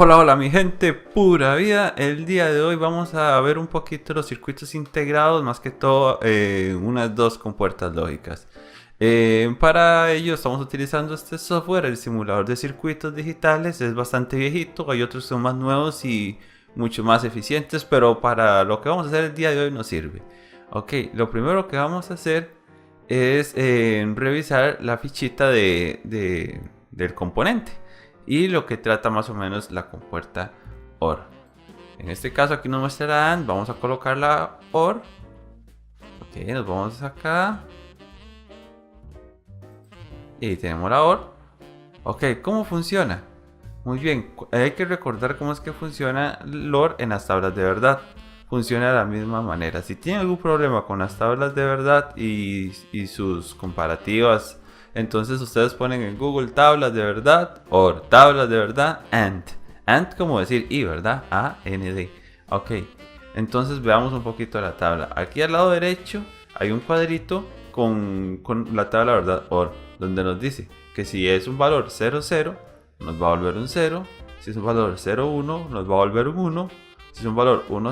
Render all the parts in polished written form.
Hola, hola mi gente, pura vida. El día de hoy vamos a ver un poquito los circuitos integrados, más que todo unas dos compuertas lógicas. Para ello estamos utilizando este software, el simulador de circuitos digitales. Es bastante viejito, hay otros que son más nuevos y mucho más eficientes, pero para lo que vamos a hacer el día de hoy nos sirve. Ok, lo primero que vamos a hacer es revisar la fichita del componente y lo que trata más o menos la compuerta OR. En este caso aquí nos muestra la AND, vamos a colocar la OR. Ok, nos vamos acá y tenemos la OR. Ok, ¿cómo funciona? Muy bien, hay que recordar cómo es que funciona el OR en las tablas de verdad. Funciona de la misma manera. Si tienen algún problema con las tablas de verdad y sus comparativas, entonces ustedes ponen en Google tablas de verdad o tablas de verdad AND. AND como decir y, ¿verdad? A-N-D. Ok, entonces veamos un poquito la tabla. Aquí al lado derecho hay un cuadrito con la tabla de verdad OR, donde nos dice que si es un valor 00, nos va a volver un 0. Si es un valor 01, nos va a volver un 1. Si es un valor 10,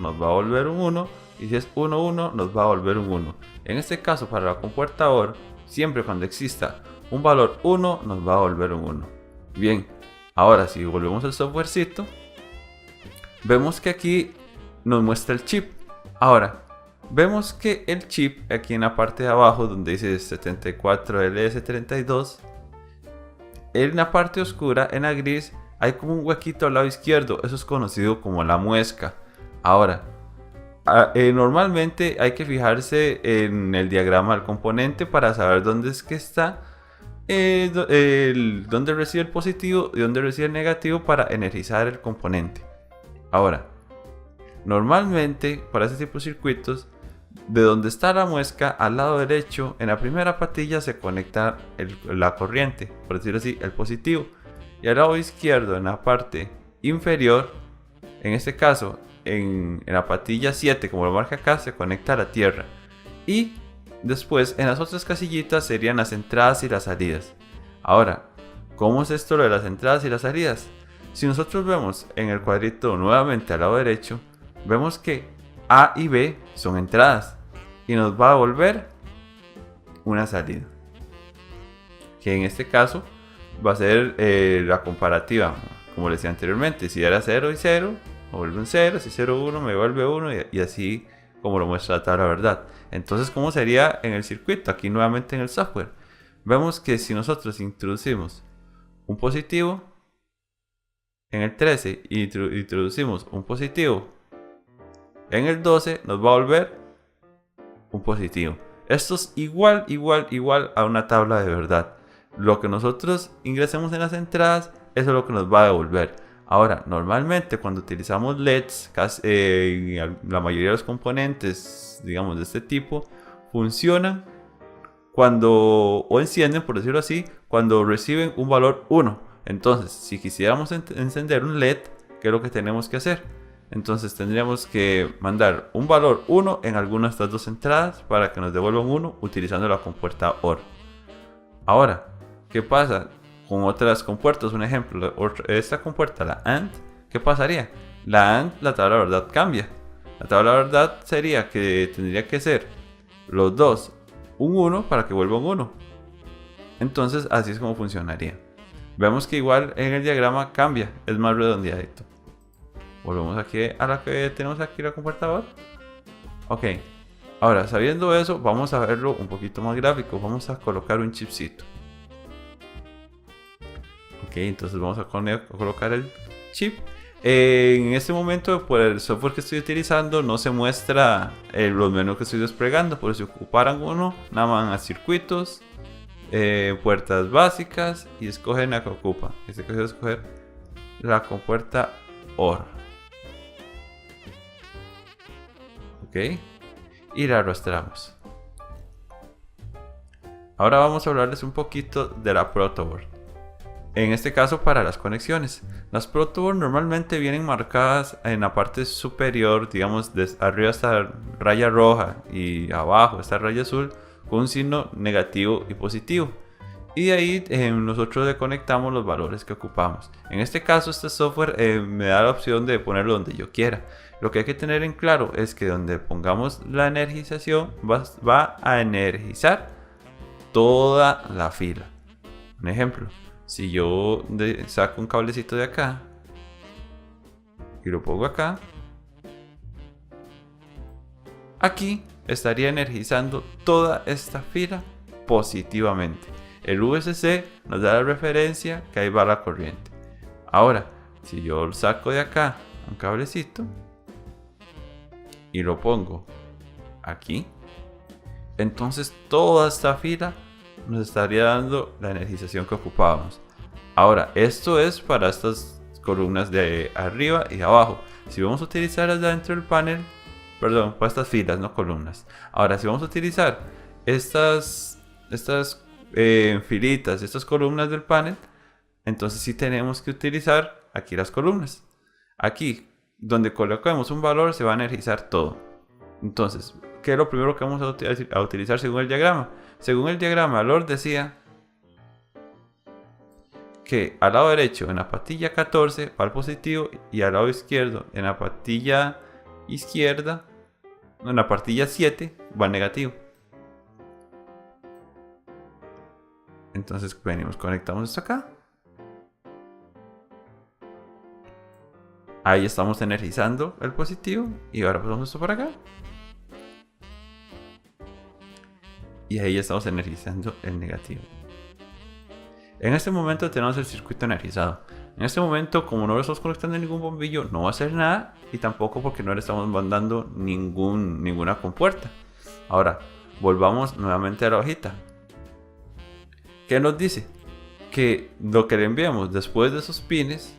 nos va a volver un 1. Y si es 11, nos va a volver un 1. En este caso, para la compuerta OR, siempre cuando exista un valor 1, nos va a volver un 1. Bien, ahora si volvemos al softwarecito, vemos que aquí nos muestra el chip. Ahora, vemos que el chip, aquí en la parte de abajo, donde dice 74LS32, en la parte oscura, en la gris, hay como un huequito al lado izquierdo. Eso es conocido como la muesca. Ahora, normalmente hay que fijarse en el diagrama del componente para saber dónde es que está, dónde recibe el positivo y dónde recibe el negativo para energizar el componente. Ahora, normalmente para este tipo de circuitos, de donde está la muesca, al lado derecho, en la primera patilla se conecta la corriente, por decirlo así, el positivo. Y al lado izquierdo, en la parte inferior, en este caso, en la patilla 7, como lo marca acá, se conecta a la tierra. Y después, en las otras casillitas serían las entradas y las salidas. Ahora, ¿cómo es esto lo de las entradas y las salidas? Si nosotros vemos en el cuadrito nuevamente al lado derecho, vemos que A y B son entradas y nos va a volver una salida, que en este caso va a ser la comparativa, como les decía anteriormente. Si era 0 y 0, me vuelve un 0, si 0, 1, me vuelve 1 y así como lo muestra la tabla verdad. Entonces, ¿cómo sería en el circuito? Aquí nuevamente en el software. Vemos que si nosotros introducimos un positivo, en el 13 introducimos un positivo, en el 12 nos va a volver un positivo. Esto es igual a una tabla de verdad. Lo que nosotros ingresemos en las entradas, eso es lo que nos va a devolver. Ahora, normalmente cuando utilizamos LEDs, la mayoría de los componentes, digamos de este tipo, funcionan o encienden, por decirlo así, cuando reciben un valor 1. Entonces, si quisiéramos encender un LED, ¿qué es lo que tenemos que hacer? Entonces tendríamos que mandar un valor 1 en alguna de estas dos entradas para que nos devuelva un 1 utilizando la compuerta OR. Ahora, ¿qué pasa con otras compuertas? Un ejemplo, esta compuerta, la AND, ¿qué pasaría? La AND, la tabla de verdad cambia. La tabla de verdad sería que tendría que ser los dos un 1 para que vuelva un 1. Entonces así es como funcionaría. Vemos que igual en el diagrama cambia, es más redondeadito. Volvemos aquí a la que tenemos aquí la compuerta OR. Ok, ahora sabiendo eso, vamos a verlo un poquito más gráfico. Vamos a colocar un chipcito. Ok, entonces vamos a colocar el chip. En este momento, por el software que estoy utilizando, no se muestra los menús que estoy desplegando. Por si ocuparan uno, nada más a circuitos, puertas básicas y escogen la que ocupa. Este caso es escoger la compuerta OR. Ok, y la arrastramos. Ahora vamos a hablarles un poquito de la protoboard. En este caso para las conexiones. Las protoboard normalmente vienen marcadas en la parte superior, digamos arriba está raya roja y abajo está raya azul con un signo negativo y positivo. y de ahí nosotros le conectamos los valores que ocupamos. En este caso este software me da la opción de ponerlo donde yo quiera. Lo que hay que tener en claro es que donde pongamos la energización va a energizar toda la fila. Un ejemplo, si yo saco un cablecito de acá y lo pongo acá, aquí estaría energizando toda esta fila positivamente. El VCC nos da la referencia que ahí va la corriente. Ahora, si yo saco de acá un cablecito y lo pongo aquí, entonces toda esta fila nos estaría dando la energización que ocupábamos. Ahora, esto es para estas columnas de arriba y abajo. Si vamos a utilizarlas dentro del panel, perdón, para estas filas, no columnas. Ahora, si vamos a utilizar estas filitas, estas columnas del panel, entonces sí tenemos que utilizar aquí las columnas. Aquí, donde coloquemos un valor, se va a energizar todo. Entonces, ¿qué es lo primero que vamos a utilizar según el diagrama? Según el diagrama, Lord decía que al lado derecho, en la pastilla 14, va al positivo, y al lado izquierdo, en la pastilla izquierda, en la pastilla 7, va al negativo. Entonces venimos, conectamos esto acá. Ahí estamos energizando el positivo. Y ahora pasamos esto para acá. Y ahí estamos energizando el negativo. En este momento tenemos el circuito energizado. En este momento, como no le estamos conectando ningún bombillo, no va a hacer nada. Y tampoco porque no le estamos mandando ninguna compuerta. Ahora, volvamos nuevamente a la hojita. ¿Qué nos dice? Que lo que le enviamos después de esos pines,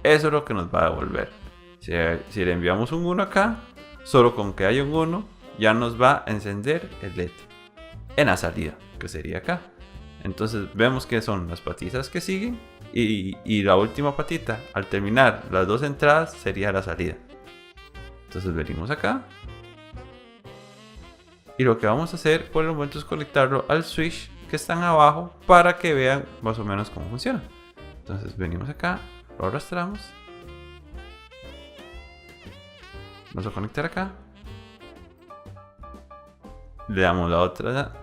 eso es lo que nos va a devolver. Si le enviamos un 1 acá, solo con que haya un 1, ya nos va a encender el LED en la salida, que sería acá. Entonces vemos que son las patitas que siguen y la última patita, al terminar las dos entradas, sería la salida. Entonces venimos acá. Y lo que vamos a hacer por el momento es conectarlo al switch que están abajo para que vean más o menos cómo funciona. Entonces venimos acá, lo arrastramos. Vamos a conectar acá. Le damos la otra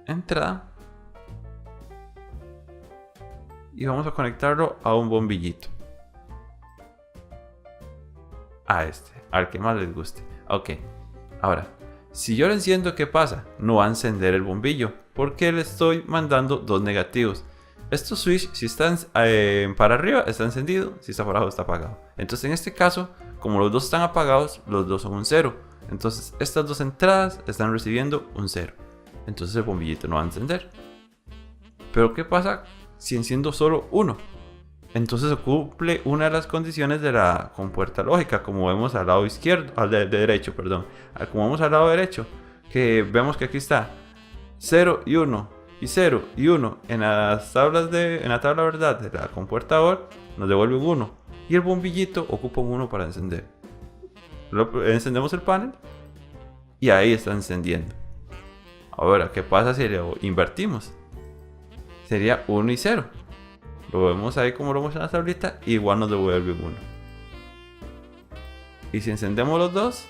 entrada. Y vamos a conectarlo a un bombillito. A este, al que más les guste. Ok, ahora. Si yo lo enciendo, ¿qué pasa? No va a encender el bombillo porque le estoy mandando dos negativos. Estos switch, si están para arriba, está encendido, si está para abajo, está apagado. Entonces en este caso, como los dos están apagados, los dos son un 0. Entonces estas dos entradas están recibiendo un 0. Entonces el bombillito no va a encender. Pero ¿qué pasa si enciendo solo uno? Entonces se cumple una de las condiciones de la compuerta lógica, como vemos al lado izquierdo, derecho, perdón. Como vemos al lado derecho, que vemos que aquí está 0 y 1 y 0 y 1 en las tablas en la tabla verdad de la compuerta OR, nos devuelve un 1 y el bombillito ocupa un 1 para encender. Encendemos el panel y ahí está encendiendo. Ahora, ¿qué pasa si lo invertimos? Sería 1 y 0. Lo vemos ahí como lo vemos en la tablita, igual nos devuelve un 1. Y si encendemos los dos,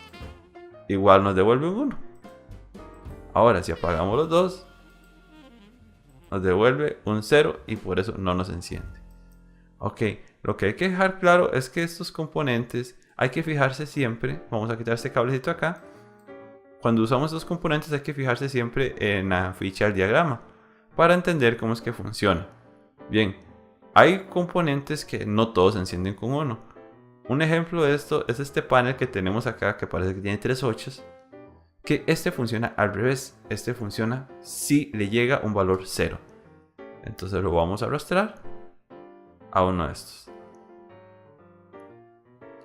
igual nos devuelve un 1. Ahora, si apagamos los dos, nos devuelve un 0 y por eso no nos enciende. Ok, lo que hay que dejar claro es que estos componentes hay que fijarse siempre. Vamos a quitar este cablecito acá. Cuando usamos estos componentes hay que fijarse siempre en la ficha del diagrama para entender cómo es que funciona. Bien, hay componentes que no todos se encienden con 1. Un ejemplo de esto es este panel que tenemos acá, que parece que tiene 3 8s, que este funciona al revés. Este funciona si le llega un valor 0. Entonces lo vamos a arrastrar a uno de estos.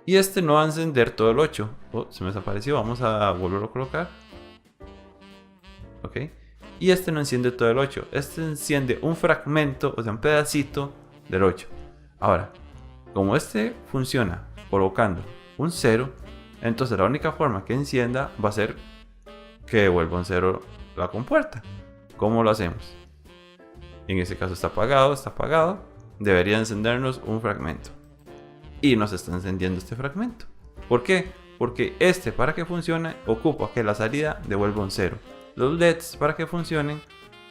Y este no va a encender todo el 8. Oh, se me desapareció, vamos a volverlo a colocar. Ok. Y este no enciende todo el 8. Este enciende un fragmento, o sea, un pedacito del 8. Ahora, como este funciona colocando un 0, entonces la única forma que encienda va a ser que devuelva un 0 la compuerta. ¿Cómo lo hacemos? En este caso está apagado. Debería encendernos un fragmento. Y nos está encendiendo este fragmento. ¿Por qué? Porque para que funcione ocupa que la salida devuelva un 0. Los LEDs para que funcionen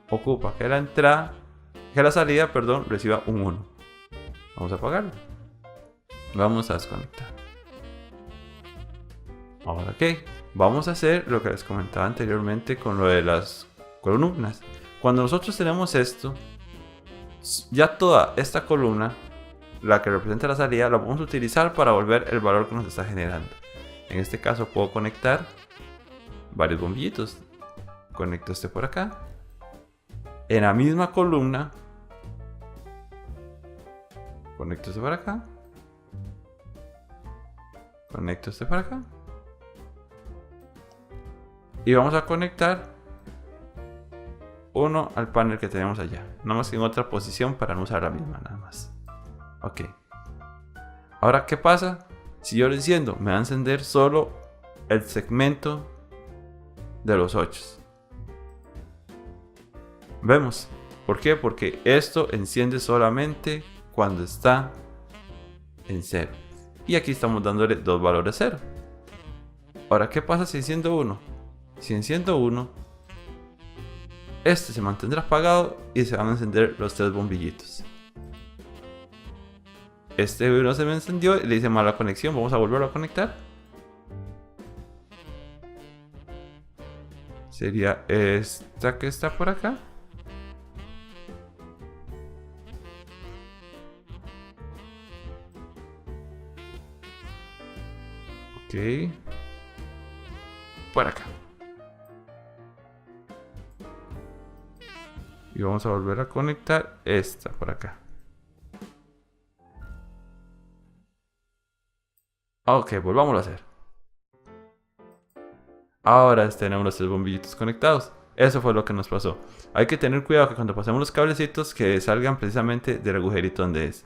ocupa que la salida, reciba un 1. Vamos a apagarlo. Vamos a desconectar. Ahora vamos a hacer lo que les comentaba anteriormente con lo de las columnas. Cuando nosotros tenemos esto, ya toda esta columna, la que representa la salida, la vamos a utilizar para volver el valor que nos está generando. En este caso puedo conectar varios bombillitos. Conecto este por acá. En la misma columna conecto este para acá. Conecto este para acá. Y vamos a conectar uno al panel que tenemos allá. Nada más que en otra posición para no usar la misma, nada más. Ok. Ahora, ¿qué pasa? Si yo lo enciendo, me va a encender solo el segmento de los 8. Vemos. ¿Por qué? Porque esto enciende solamente cuando está en 0. Y aquí estamos dándole dos valores 0. Ahora, ¿qué pasa si enciendo uno? Si enciendo uno, este se mantendrá apagado y se van a encender los 3 bombillitos. Este uno se me encendió y le hice mala conexión. Vamos a volverlo a conectar. Sería esta que está por acá. Ok. Por acá. Y vamos a volver a conectar esta por acá. Ok, volvámoslo a hacer. Ahora tenemos los 3 bombillitos conectados. Eso fue lo que nos pasó. Hay que tener cuidado que cuando pasemos los cablecitos que salgan precisamente del agujerito donde es.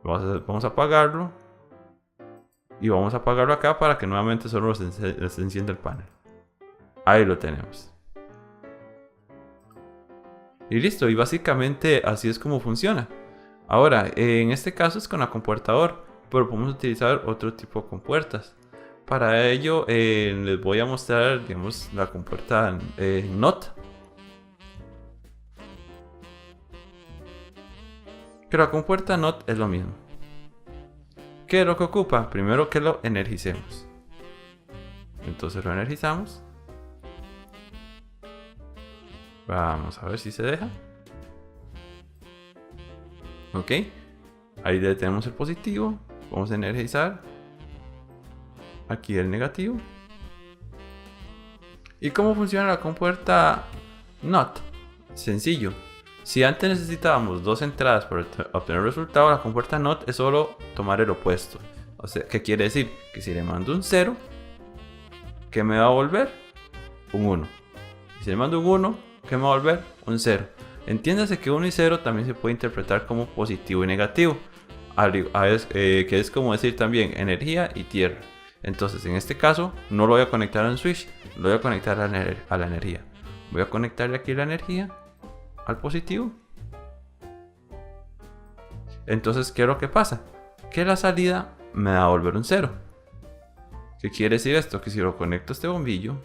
Vamos a apagarlo. Y vamos a apagarlo acá para que nuevamente solo se encienda el panel. Ahí lo tenemos. Y listo, y básicamente así es como funciona. Ahora, en este caso es con la compuertador, pero podemos utilizar otro tipo de compuertas. Para ello les voy a mostrar, digamos, la compuerta NOT. Que la compuerta NOT es lo mismo. ¿Qué es lo que ocupa? Primero que lo energicemos. Entonces lo energizamos. Vamos a ver si se deja. Ok. Ahí ya tenemos el positivo. Vamos a energizar. Aquí el negativo. ¿Y cómo funciona la compuerta NOT? Sencillo. Si antes necesitábamos 2 entradas para obtener el resultado, la compuerta NOT es solo tomar el opuesto. O sea, ¿qué quiere decir? Que si le mando un 0, ¿qué me va a volver? Un 1. Y si le mando un 1, ¿qué me va a volver? Un 0. Entiéndase que 1 y 0 también se puede interpretar como positivo y negativo. Que es como decir también energía y tierra. Entonces, en este caso, no lo voy a conectar a un switch, lo voy a conectar a la energía. Voy a conectarle aquí la energía al positivo. Entonces, ¿qué es lo que pasa? Que la salida me va a volver un 0. ¿Qué quiere decir esto? Que si lo conecto a este bombillo,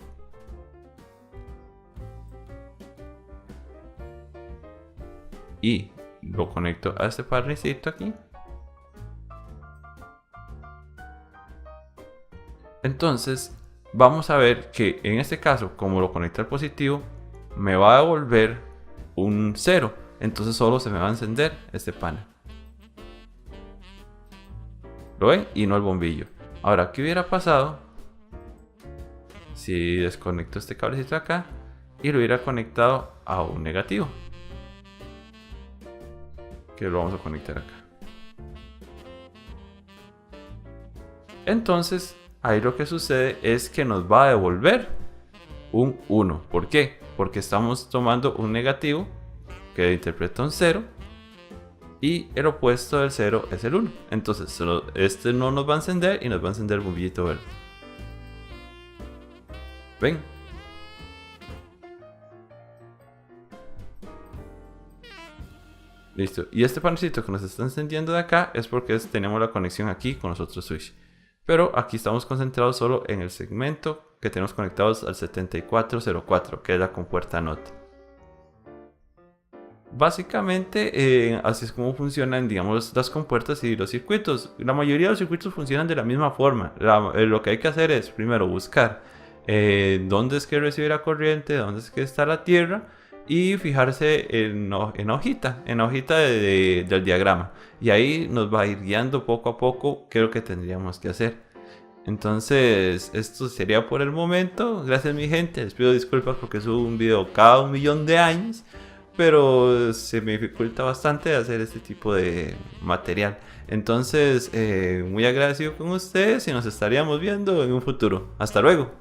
y lo conecto a este panelcito aquí, entonces vamos a ver que en este caso, como lo conecto al positivo, me va a devolver un 0. Entonces solo se me va a encender este panel. ¿Lo ven? Y no el bombillo. Ahora, ¿qué hubiera pasado si desconecto este cablecito de acá y lo hubiera conectado a un negativo? Que lo vamos a conectar acá. Entonces, ahí lo que sucede es que nos va a devolver un 1. ¿Por qué? Porque estamos tomando un negativo que interpreta un 0 y el opuesto del 0 es el 1. Entonces, este no nos va a encender y nos va a encender el bombillito verde. ¿Ven? Listo. Y este panelcito que nos está encendiendo de acá es porque tenemos la conexión aquí con los otros switch. Pero aquí estamos concentrados solo en el segmento que tenemos conectados al 7404, que es la compuerta NOT. Básicamente, así es como funcionan, digamos, las compuertas y los circuitos. La mayoría de los circuitos funcionan de la misma forma. Lo que hay que hacer es, primero, buscar dónde es que recibe la corriente, dónde es que está la tierra, y fijarse en hojita del diagrama. Y ahí nos va a ir guiando poco a poco qué es lo que tendríamos que hacer. Entonces, esto sería por el momento. Gracias, mi gente. Les pido disculpas porque subo un video cada 1.000.000 de años, pero se me dificulta bastante hacer este tipo de material. Entonces, muy agradecido con ustedes y nos estaríamos viendo en un futuro. Hasta luego.